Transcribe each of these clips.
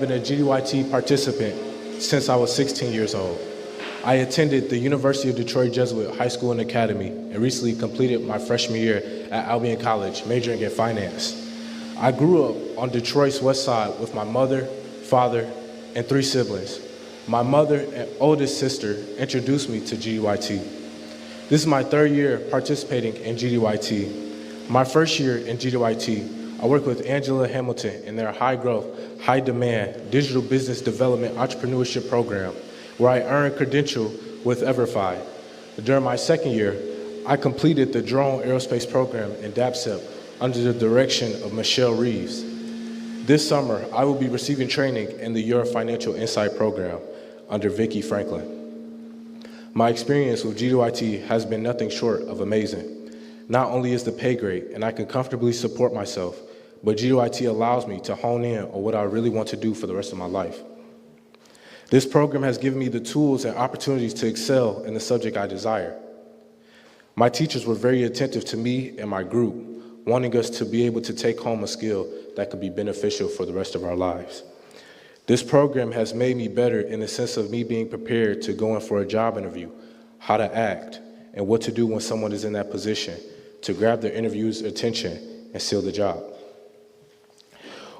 been a GDYT participant since I was 16 years old. I attended the University of Detroit Jesuit High School and Academy and recently completed my freshman year at Albion College, majoring in finance. I grew up on Detroit's west side with my mother, father, and 3 siblings. My mother and oldest sister introduced me to GDYT. This is my 3rd year participating in GDYT. My first year in GDYT, I worked with Angela Hamilton in their high growth, high demand digital business development entrepreneurship program, where I earned credential with EverFi. During my 2nd year, I completed the drone aerospace program in DAPSEP under the direction of Michelle Reeves. This summer, I will be receiving training in the Your Financial Insight program under Vicki Franklin. My experience with GDYT has been nothing short of amazing. Not only is the pay great and I can comfortably support myself, but GDYT allows me to hone in on what I really want to do for the rest of my life. This program has given me the tools and opportunities to excel in the subject I desire. My teachers were very attentive to me and my group, wanting us to be able to take home a skill that could be beneficial for the rest of our lives. This program has made me better in the sense of me being prepared to go in for a job interview, how to act, and what to do when someone is in that position to grab their interviewer's attention and seal the job.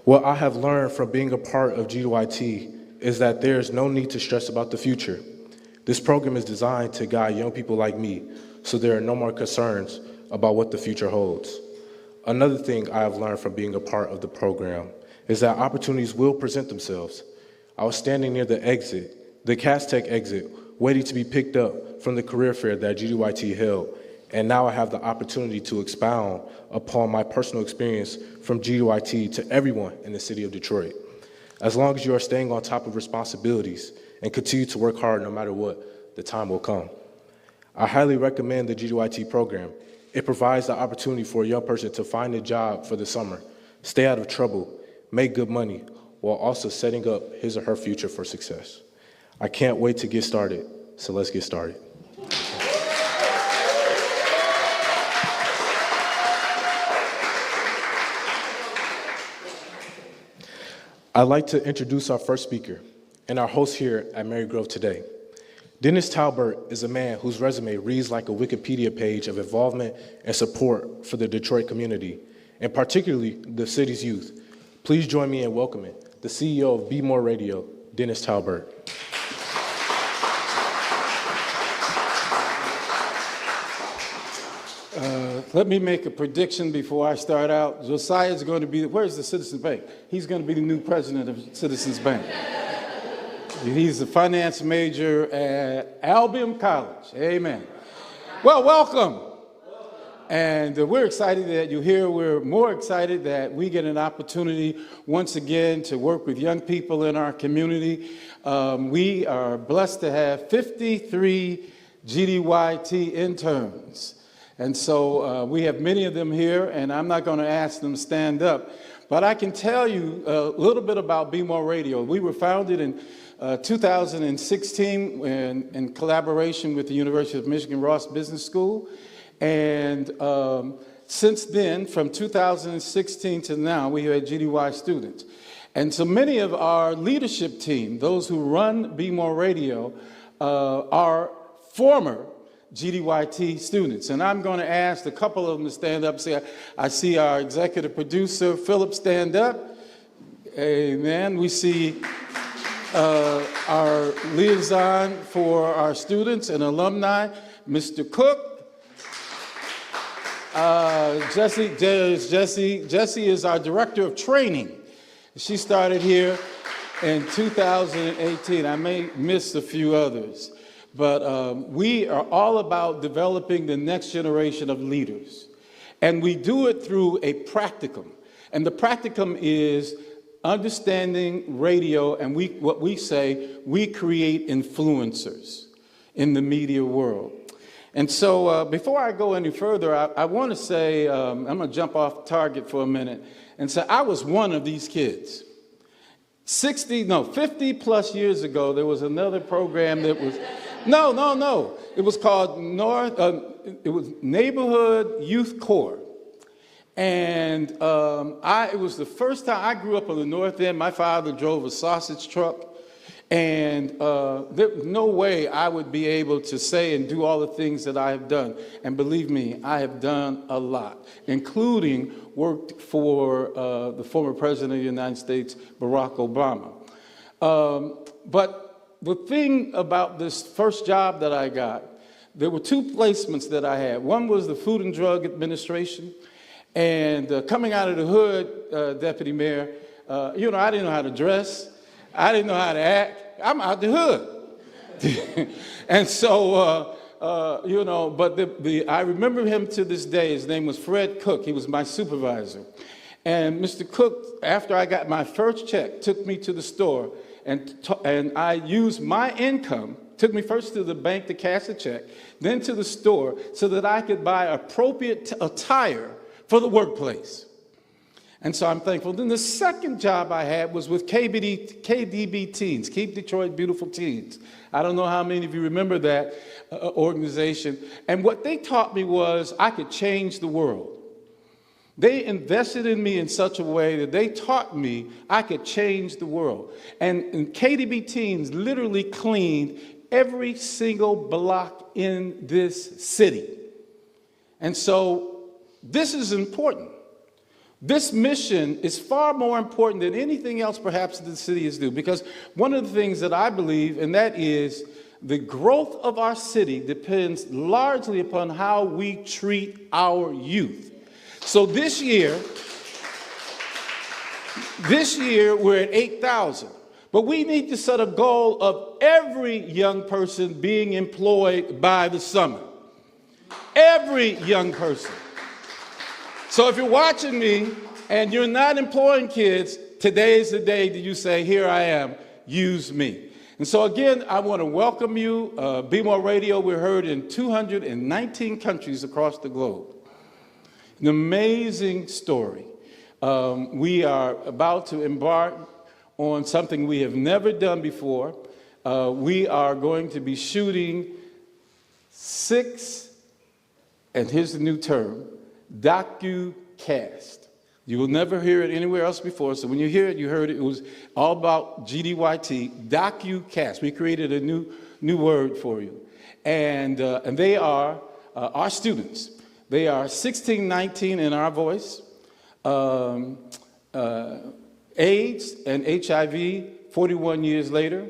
What I have learned from being a part of GDYT is that there is no need to stress about the future. This program is designed to guide young people like me, so there are no more concerns about what the future holds. Another thing I have learned from being a part of the program is that opportunities will present themselves. I was standing near the exit, the Castech exit, waiting to be picked up from the career fair that GDYT held, and now I have the opportunity to expound upon my personal experience from GDYT to everyone in the city of Detroit. As long as you are staying on top of responsibilities and continue to work hard no matter what, the time will come. I highly recommend the GDYT program. It provides the opportunity for a young person to find a job for the summer, stay out of trouble, make good money, while also setting up his or her future for success. I can't wait to get started, so let's get started. I'd like to introduce our first speaker and our host here at Mary Grove today. Dennis Talbert is a man whose resume reads like a Wikipedia page of involvement and support for the Detroit community, and particularly the city's youth. Please join me in welcoming the CEO of Be More Radio, Dennis Talbert. Let me make a prediction before I start out. Josiah is going to be, where's the Citizens Bank? He's going to be the new president of Citizens Bank. He's a finance major at Albion College. Amen. Well, welcome. And we're excited that you're here. We're more excited that we get an opportunity once again to work with young people in our community. We are blessed to have 53 GDYT interns. And so we have many of them here, and I'm not going to ask them to stand up. But I can tell you a little bit about Be More Radio. We were founded in 2016 in collaboration with the University of Michigan Ross Business School. And since then, from 2016 to now, we have had GDY students. And so many of our leadership team, those who run Be More Radio, are former GDYT students. And I'm going to ask a couple of them to stand up. I see our executive producer, Philip, stand up. Amen. We see our liaison for our students and alumni, Mr. Cook. Jessie is our director of training. She started here in 2018. I may miss a few others. But we are all about developing the next generation of leaders. And we do it through a practicum. And the practicum is understanding radio, and what we say, we create influencers in the media world. And so before I go any further, I want to say, I'm going to jump off target for a minute and say I was one of these kids. 50 plus years ago, there was another program that was, it was called Neighborhood Youth Corps. And it was the first time I grew up on the North End. My father drove a sausage truck. And there was no way I would be able to say and do all the things that I have done. And believe me, I have done a lot, including worked for the former President of the United States, Barack Obama. But the thing about this first job that I got, there were two placements that I had. One was the Food and Drug Administration. And coming out of the hood, Deputy Mayor, I didn't know how to dress. I didn't know how to act. I'm out the hood. And so, but I remember him to this day. His name was Fred Cook. He was my supervisor. And Mr. Cook, after I got my first check, took me to the store, and I used my income, took me first to the bank to cash the check, then to the store so that I could buy appropriate attire for the workplace. And so I'm thankful. Then the second job I had was with KDB Teens, Keep Detroit Beautiful Teens. I don't know how many of you remember that organization. And what they taught me was I could change the world. They invested in me in such a way that they taught me I could change the world. And KDB Teens literally cleaned every single block in this city. And so this is important. This mission is far more important than anything else perhaps the city is doing, because one of the things that I believe, and that is the growth of our city depends largely upon how we treat our youth. So this year we're at 8,000, but we need to set a goal of every young person being employed by the summer. Every young person. So if you're watching me and you're not employing kids, today is the day that you say, here I am, use me. And so again, I want to welcome you. Be More Radio, we're heard in 219 countries across the globe. An amazing story. We are about to embark on something we have never done before. We are going to be shooting 6, and here's the new term, docu-cast. You will never hear it anywhere else before, so when you hear it, you heard it. It was all about GDYT, docu-cast. We created a new word for you. And they are our students. They are 16, 19 in our voice, AIDS and HIV 41 years later,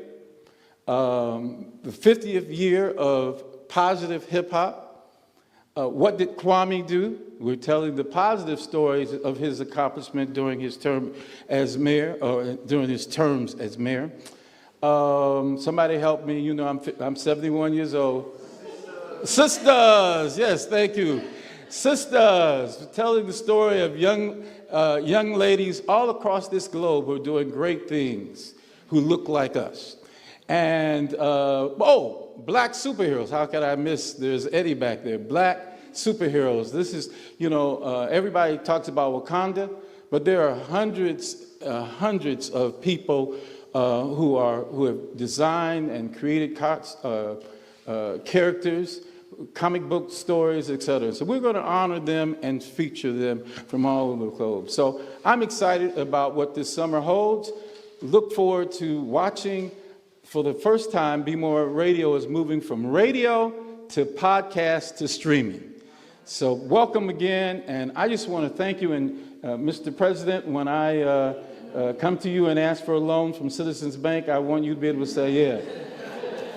the 50th year of positive hip-hop. What did Kwame do? We're telling the positive stories of his accomplishment during his term as mayor, or during his terms as mayor. Somebody help me. You know, I'm 71 years old. Sisters, yes, thank you. Sisters, telling the story of young ladies all across this globe who are doing great things, who look like us. And, black superheroes. How could I miss? There's Eddie back there. Black superheroes. This is, everybody talks about Wakanda, but there are hundreds of people who have designed and created characters, comic book stories, etc. So we're going to honor them and feature them from all over the globe. So I'm excited about what this summer holds. Look forward to watching. For the first time, Be More Radio is moving from radio to podcast to streaming. So welcome again, and I just want to thank you. And Mr. President, when I come to you and ask for a loan from Citizens Bank, I want you to be able to say, yeah.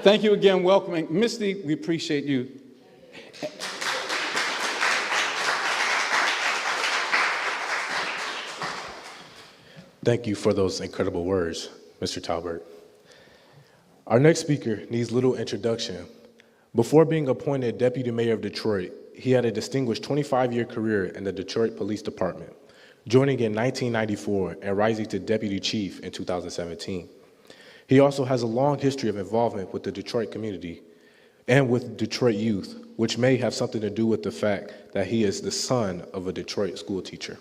Thank you again, welcoming. Misty, we appreciate you. Thank you for those incredible words, Mr. Talbert. Our next speaker needs little introduction. Before being appointed Deputy Mayor of Detroit, he had a distinguished 25-year career in the Detroit Police Department, joining in 1994 and rising to Deputy Chief in 2017. He also has a long history of involvement with the Detroit community and with Detroit youth, which may have something to do with the fact that he is the son of a Detroit school teacher.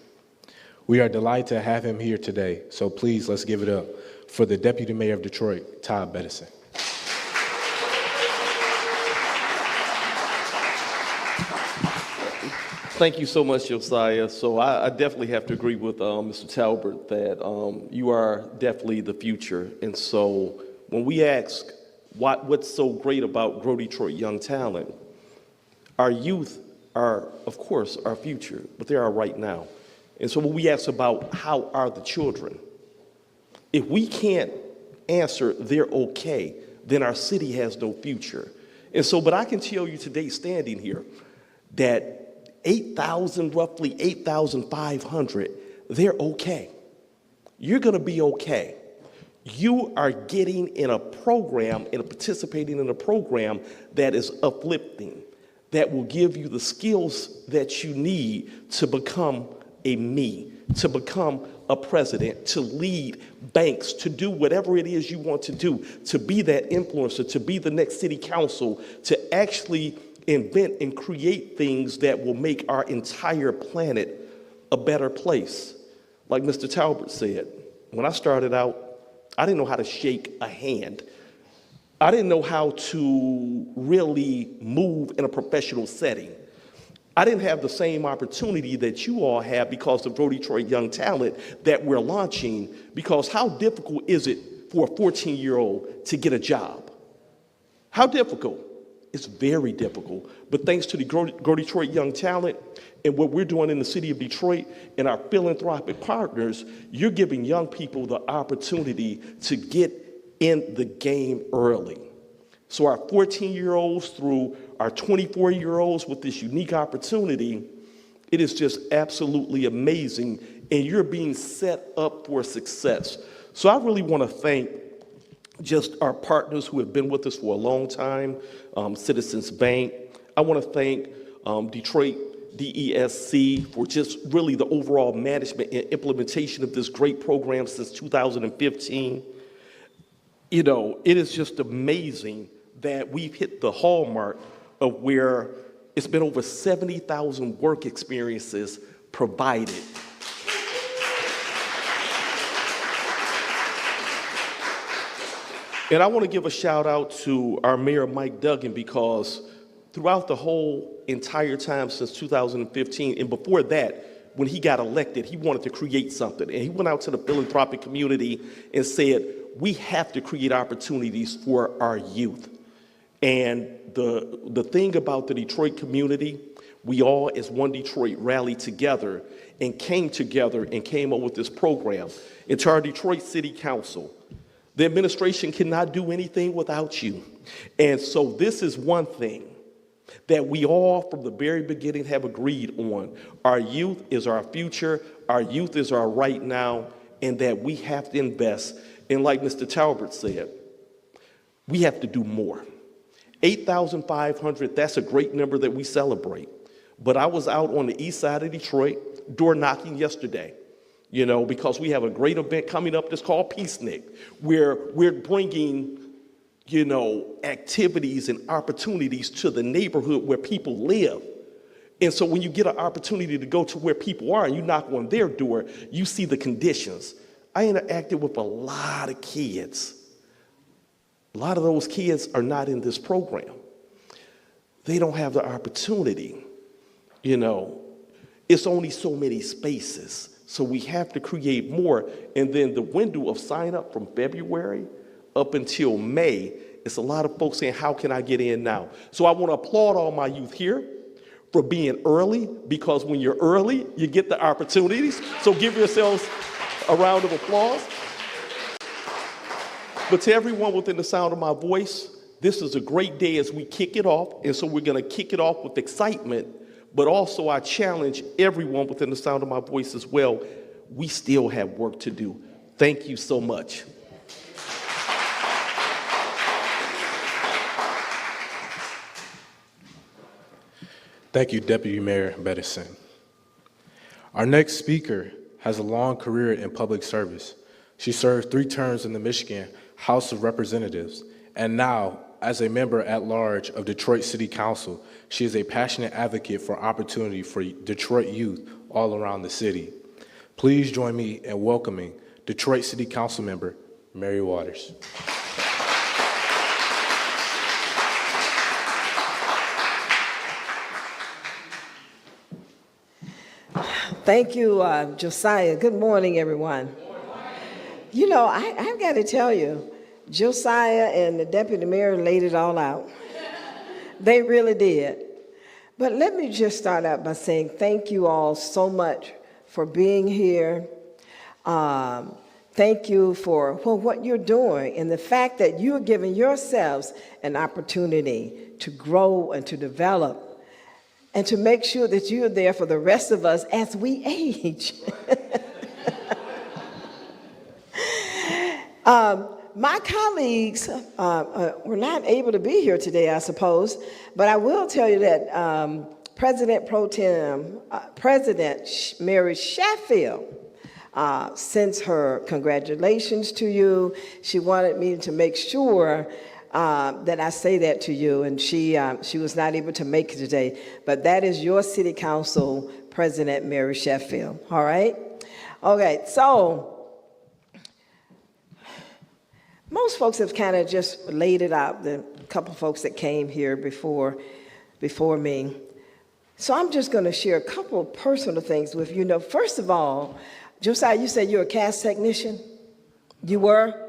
We are delighted to have him here today, so please let's give it up for the Deputy Mayor of Detroit, Todd Bettison. Thank you so much, Josiah. So I definitely have to agree with Mr. Talbert that you are definitely the future. And so when we ask what's so great about Grow Detroit Young Talent, our youth are, of course, our future, but they are right now. And so when we ask about how are the children, if we can't answer they're okay, then our city has no future. And so, but I can tell you today, standing here, that 8,000, roughly 8,500, they're okay. You're gonna be okay. You are getting in a program and participating in a program that is uplifting, that will give you the skills that you need to become a me, to become a president, to lead banks, to do whatever it is you want to do, to be that influencer, to be the next city council, to actually invent and create things that will make our entire planet a better place. Like Mr. Talbert said, when I started out, I didn't know how to shake a hand. I didn't know how to really move in a professional setting. I didn't have the same opportunity that you all have because of Grow Detroit Young Talent that we're launching, because how difficult is it for a 14-year-old to get a job? How difficult? It's very difficult. But thanks to the Grow Detroit Young Talent and what we're doing in the city of Detroit and our philanthropic partners, you're giving young people the opportunity to get in the game early. So our 14-year-olds through our 24-year-olds with this unique opportunity, it is just absolutely amazing, and you're being set up for success. So I really want to thank just our partners who have been with us for a long time, Citizens Bank. I want to thank Detroit DESC for just really the overall management and implementation of this great program since 2015. You know, it is just amazing that we've hit the hallmark of where it's been over 70,000 work experiences provided. And I want to give a shout out to our Mayor, Mike Duggan, because throughout the whole entire time since 2015, and before that, when he got elected, he wanted to create something. And he went out to the philanthropic community and said, we have to create opportunities for our youth. And the thing about the Detroit community, we all as One Detroit rallied together and came up with this program. And to our Detroit City Council, the administration cannot do anything without you. And so this is one thing that we all from the very beginning have agreed on. Our youth is our future, our youth is our right now, and that we have to invest. And like Mr. Talbert said, we have to do more. 8,500, that's a great number that we celebrate. But I was out on the east side of Detroit, door knocking yesterday, you know, because we have a great event coming up that's called Peacenik, where we're bringing, you know, activities and opportunities to the neighborhood where people live. And so when you get an opportunity to go to where people are and you knock on their door, you see the conditions. I interacted with a lot of kids. A lot of those kids are not in this program. They don't have the opportunity. You know, it's only so many spaces. So we have to create more. And then the window of sign up from February up until May, it's a lot of folks saying, how can I get in now? So I want to applaud all my youth here for being early, because when you're early, you get the opportunities. So give yourselves a round of applause. But to everyone within the sound of my voice, this is a great day as we kick it off. And so we're going to kick it off with excitement. But also I challenge everyone within the sound of my voice as well. We still have work to do. Thank you so much. Thank you, Deputy Mayor Bettison. Our next speaker has a long career in public service. She served 3 terms in the Michigan House of Representatives, and now, as a member at large of Detroit City Council, she is a passionate advocate for opportunity for Detroit youth all around the city. Please join me in welcoming Detroit City Council member, Mary Waters. Thank you, Josiah. Good morning, everyone. You know, I've got to tell you, Josiah and the deputy mayor laid it all out. They really did. But let me just start out by saying thank you all so much for being here. Thank you for what you're doing and the fact that you're giving yourselves an opportunity to grow and to develop and to make sure that you're there for the rest of us as we age. My colleagues were not able to be here today, I suppose, but I will tell you that President Pro Tem, President Mary Sheffield, sends her congratulations to you. She wanted me to make sure that I say that to you, and she was not able to make it today, but that is your City Council President Mary Sheffield, all right? Okay, so most folks have kind of just laid it out, the couple folks that came here before me. So I'm just going to share a couple of personal things with you. Now, first of all, Josiah, you said you're a cast technician? You were?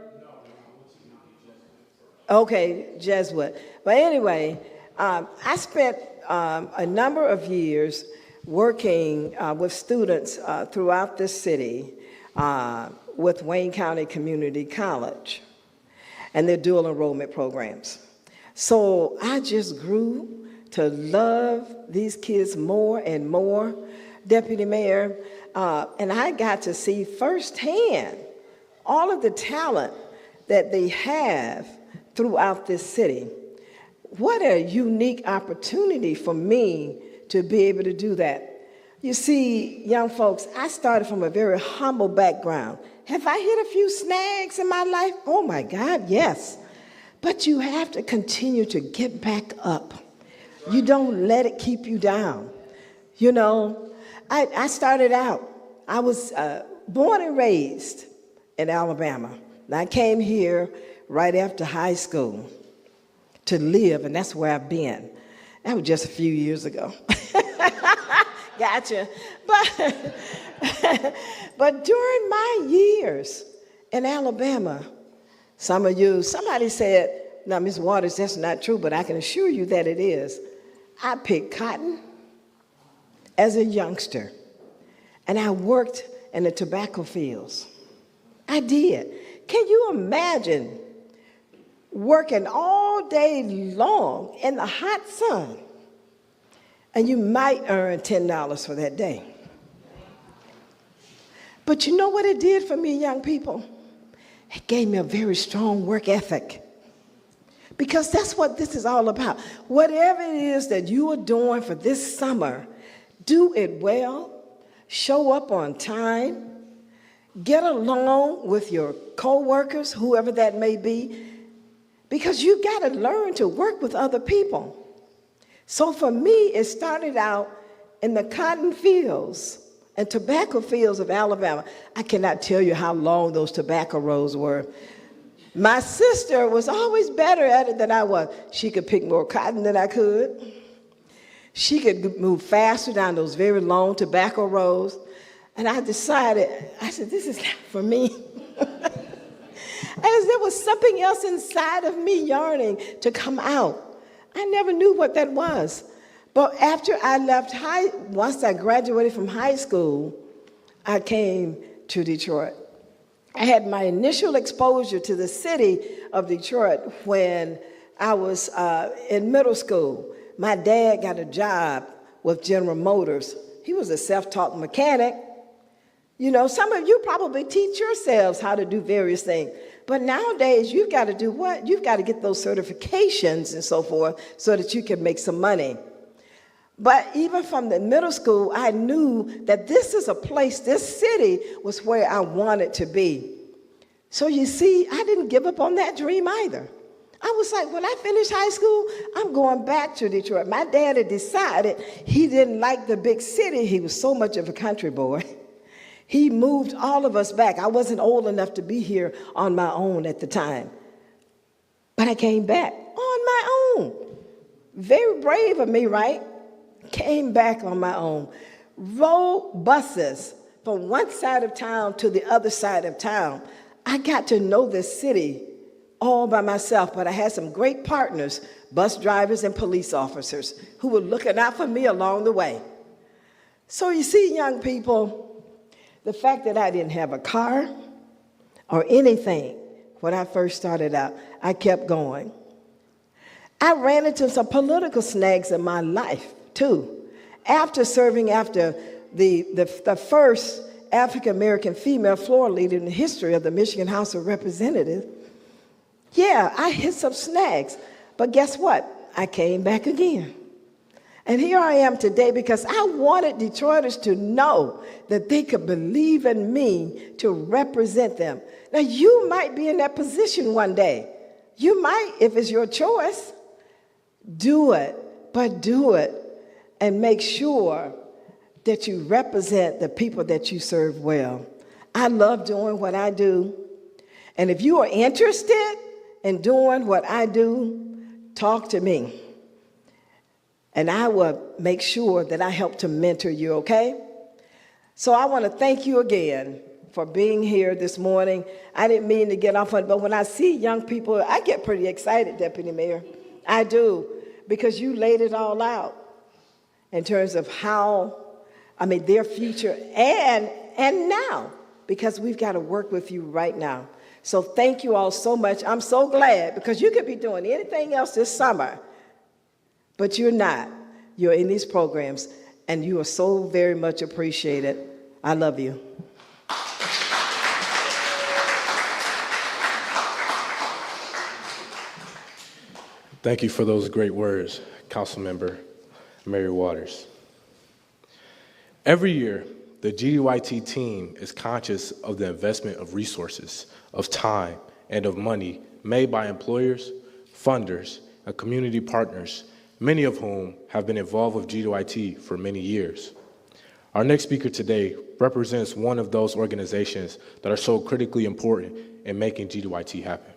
Okay, Jesuit. But anyway, I spent a number of years working with students throughout this city with Wayne County Community College and their dual enrollment programs. So I just grew to love these kids more and more, Deputy Mayor, and I got to see firsthand all of the talent that they have throughout this city. What a unique opportunity for me to be able to do that. You see, young folks, I started from a very humble background. Have I hit a few snags in my life? Oh my God, yes. But you have to continue to get back up. You don't let it keep you down. You know, I started out, I was born and raised in Alabama. And I came here right after high school to live, and that's where I've been. That was just a few years ago. Gotcha. But during my years in Alabama, somebody said, now, Ms. Waters, that's not true, but I can assure you that it is. I picked cotton as a youngster, and I worked in the tobacco fields. I did. Can you imagine working all day long in the hot sun, and you might earn $10 for that day? But you know what it did for me, young people? It gave me a very strong work ethic. Because that's what this is all about. Whatever it is that you are doing for this summer, do it well, show up on time, get along with your coworkers, whoever that may be, because you've got to learn to work with other people. So for me, it started out in the cotton fields and tobacco fields of Alabama. I cannot tell you how long those tobacco rows were. My sister was always better at it than I was. She could pick more cotton than I could. She could move faster down those very long tobacco rows. And I decided, I said, this is not for me. As there was something else inside of me yearning to come out. I never knew what that was. But after I left once I graduated from high school, I came to Detroit. I had my initial exposure to the city of Detroit when I was in middle school. My dad got a job with General Motors. He was a self-taught mechanic. You know, some of you probably teach yourselves how to do various things. But nowadays, you've got to do what? You've got to get those certifications and so forth so that you can make some money. But even from the middle school, I knew that this is a place, this city was where I wanted to be. So you see, I didn't give up on that dream either. I was like, when I finish high school, I'm going back to Detroit. My dad had decided he didn't like the big city. He was so much of a country boy. He moved all of us back. I wasn't old enough to be here on my own at the time. But I came back on my own. Very brave of me, right? Came back on my own. rode buses from one side of town to the other side of town. I got to know this city all by myself, but I had some great partners, bus drivers and police officers, who were looking out for me along the way. So you see, young people, the fact that I didn't have a car or anything when I first started out, I kept going. I ran into some political snags in my life, too. After serving after the first African-American female floor leader in the history of the Michigan House of Representatives, yeah, I hit some snags. But guess what? I came back again. And here I am today because I wanted Detroiters to know that they could believe in me to represent them. Now, you might be in that position one day. You might, if it's your choice. Do it, but do it, and make sure that you represent the people that you serve well. I love doing what I do. And if you are interested in doing what I do, talk to me. And I will make sure that I help to mentor you, okay? So I want to thank you again for being here this morning. I didn't mean to get off on it, but when I see young people, I get pretty excited, Deputy Mayor. I do, because you laid it all out in terms of how, their future and now, because we've got to work with you right now. So thank you all so much. I'm so glad, because you could be doing anything else this summer, but you're not. You're in these programs, and you are so very much appreciated. I love you. Thank you for those great words, Councilmember Mary Waters. Every year, the GDYT team is conscious of the investment of resources, of time, and of money made by employers, funders, and community partners, many of whom have been involved with GDYT for many years. Our next speaker today represents one of those organizations that are so critically important in making GDYT happen,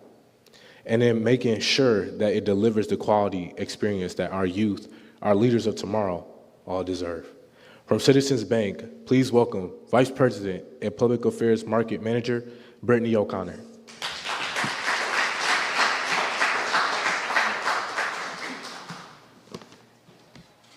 and in making sure that it delivers the quality experience that our youth, our leaders of tomorrow, all deserve. From Citizens Bank, please welcome Vice President and Public Affairs Market Manager, Brittany O'Connor.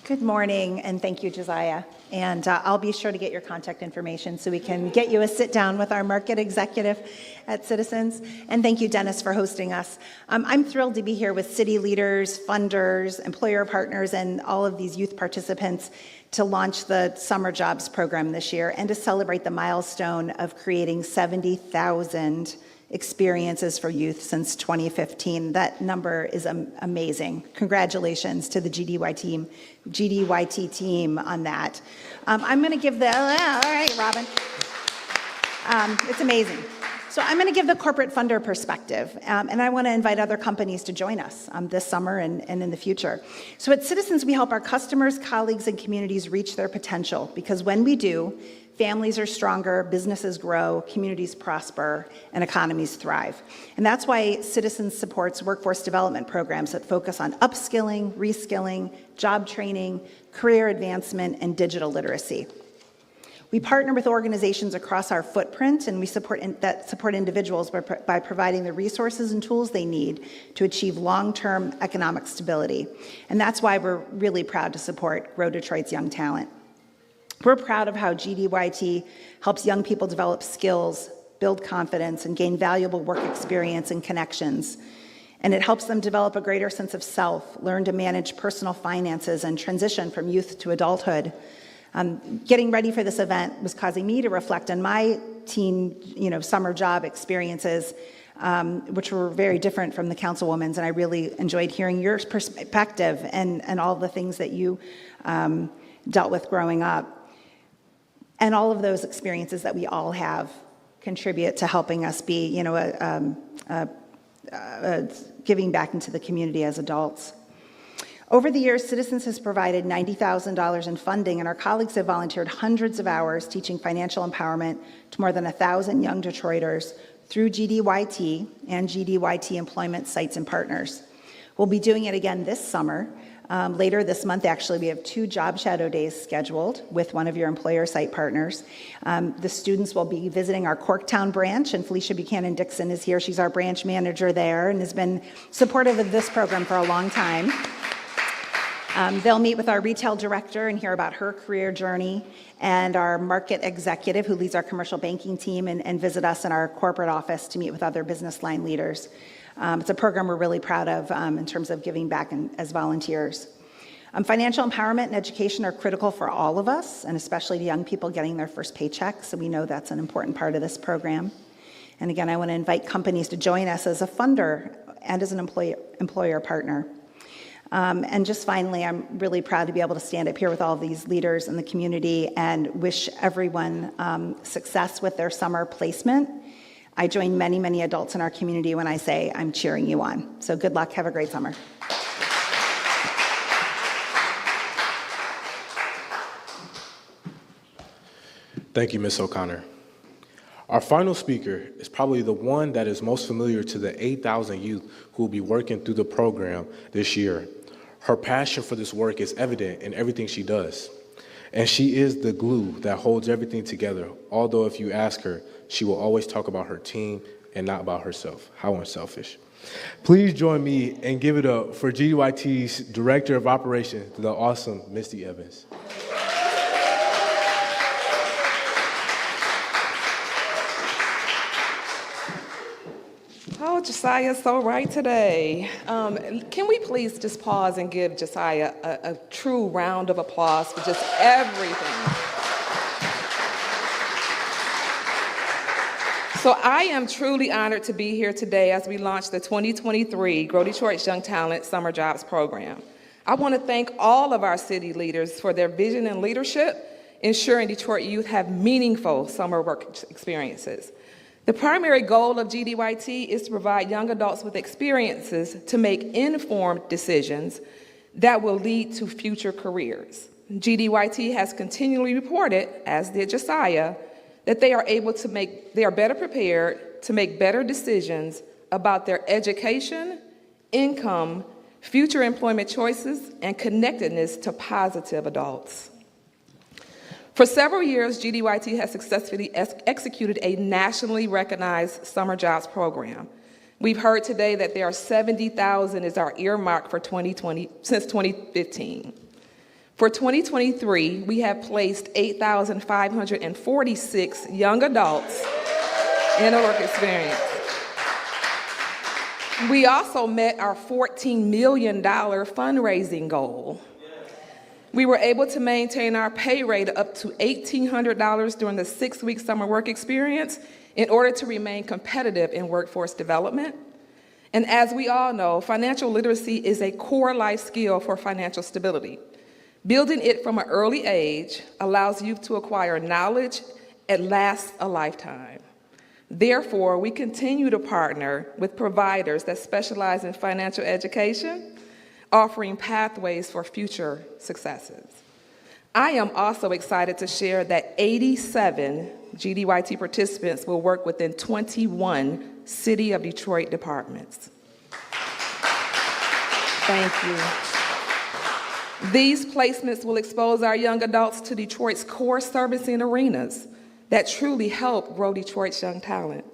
Good morning, and thank you, Josiah. And I'll be sure to get your contact information so we can get you a sit down with our market executive at Citizens. And thank you, Dennis, for hosting us. I'm thrilled to be here with city leaders, funders, employer partners, and all of these youth participants to launch the Summer Jobs program this year and to celebrate the milestone of creating 70,000 experiences for youth since 2015. That number is amazing. Congratulations to the GDYT team on that. I'm going to give the, all right, Robin. It's amazing. So I'm going to give the corporate funder perspective, and I want to invite other companies to join us this summer and in the future. So at Citizens, we help our customers, colleagues, and communities reach their potential, because when we do, families are stronger, businesses grow, communities prosper, and economies thrive. And that's why Citizens supports workforce development programs that focus on upskilling, reskilling, job training, career advancement, and digital literacy. We partner with organizations across our footprint, and we support individuals by providing the resources and tools they need to achieve long-term economic stability. And that's why we're really proud to support Grow Detroit's Young Talent. We're proud of how GDYT helps young people develop skills, build confidence, and gain valuable work experience and connections. And it helps them develop a greater sense of self, learn to manage personal finances, and transition from youth to adulthood. Getting ready for this event was causing me to reflect on my teen, summer job experiences, which were very different from the councilwoman's, and I really enjoyed hearing your perspective and all the things that you dealt with growing up. And all of those experiences that we all have contribute to helping us be, giving back into the community as adults. Over the years, Citizens has provided $90,000 in funding, and our colleagues have volunteered hundreds of hours teaching financial empowerment to more than 1,000 young Detroiters through GDYT and GDYT employment sites and partners. We'll be doing it again this summer Later this month, actually, we have 2 job shadow days scheduled with one of your employer site partners. The students will be visiting our Corktown branch, and Felicia Buchanan-Dixon is here. She's our branch manager there and has been supportive of this program for a long time. They'll meet with our retail director and hear about her career journey, and our market executive who leads our commercial banking team, and visit us in our corporate office to meet with other business line leaders. It's a program we're really proud of in terms of giving back as volunteers. Financial empowerment and education are critical for all of us, and especially to young people getting their first paycheck, so we know that's an important part of this program. And again, I want to invite companies to join us as a funder and as an employer partner. And just finally, I'm really proud to be able to stand up here with all of these leaders in the community and wish everyone success with their summer placement. I join many, many adults in our community when I say I'm cheering you on. So good luck. Have a great summer. Thank you, Ms. O'Connor. Our final speaker is probably the one that is most familiar to the 8,000 youth who will be working through the program this year. Her passion for this work is evident in everything she does, and she is the glue that holds everything together, although if you ask her, she will always talk about her team and not about herself. How unselfish. Please join me and give it up for GDYT's Director of Operations, the awesome Misty Evans. Oh, Josiah's so right today. Can we please just pause and give Josiah a true round of applause for just everything? So I am truly honored to be here today as we launch the 2023 Grow Detroit's Young Talent Summer Jobs Program. I want to thank all of our city leaders for their vision and leadership, ensuring Detroit youth have meaningful summer work experiences. The primary goal of GDYT is to provide young adults with experiences to make informed decisions that will lead to future careers. GDYT has continually reported, as did Josiah, that they are better prepared to make better decisions about their education, income, future employment choices, and connectedness to positive adults. For several years, GDYT has successfully executed a nationally recognized summer jobs program. We've heard today that there are 70,000 is our earmark for 2020 since 2015. For 2023, we have placed 8,546 young adults in a work experience. We also met our $14 million fundraising goal. We were able to maintain our pay rate up to $1,800 during the 6-week summer work experience in order to remain competitive in workforce development. And as we all know, financial literacy is a core life skill for financial stability. Building it from an early age allows youth to acquire knowledge that lasts a lifetime. Therefore, we continue to partner with providers that specialize in financial education, offering pathways for future successes. I am also excited to share that 87 GDYT participants will work within 21 City of Detroit departments. Thank you. These placements will expose our young adults to Detroit's core servicing arenas that truly help grow Detroit's young talent.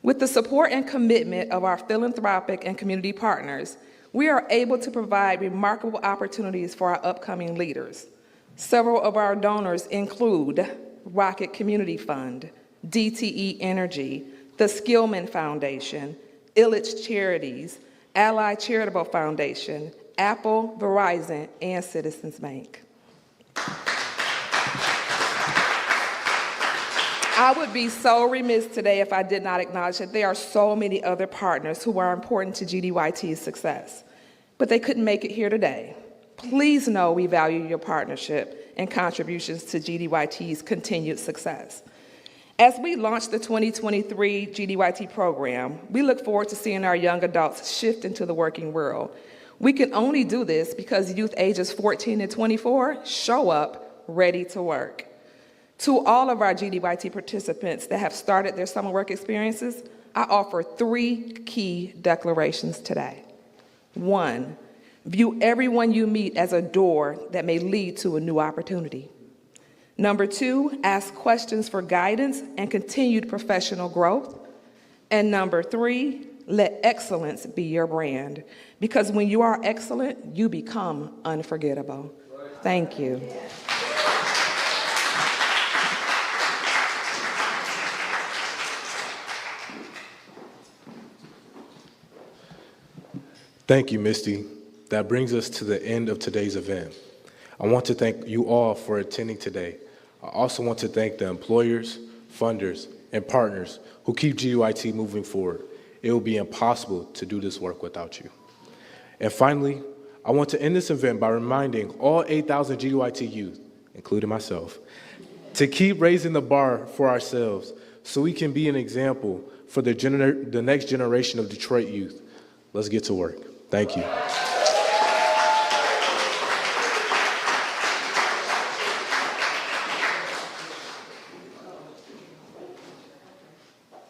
With the support and commitment of our philanthropic and community partners, we are able to provide remarkable opportunities for our upcoming leaders. Several of our donors include Rocket Community Fund, DTE Energy, the Skillman Foundation, Illich Charities, Ally Charitable Foundation, Apple, Verizon, and Citizens Bank. I would be so remiss today if I did not acknowledge that there are so many other partners who are important to GDYT's success, but they couldn't make it here today. Please know we value your partnership and contributions to GDYT's continued success. As we launch the 2023 GDYT program, we look forward to seeing our young adults shift into the working world. We can only do this because youth ages 14 and 24 show up ready to work. To all of our GDYT participants that have started their summer work experiences, I offer 3 key declarations today. 1, View everyone you meet as a door that may lead to a new opportunity. Number 2, ask questions for guidance and continued professional growth. And number 3, let excellence be your brand, because when you are excellent, you become unforgettable. Thank you. Thank you, Misty. That brings us to the end of today's event. I want to thank you all for attending today. I also want to thank the employers, funders, and partners who keep GDYT moving forward. It will be impossible to do this work without you. And finally, I want to end this event by reminding all 8,000 GDYT youth, including myself, to keep raising the bar for ourselves so we can be an example for the next generation of Detroit youth. Let's get to work. Thank you.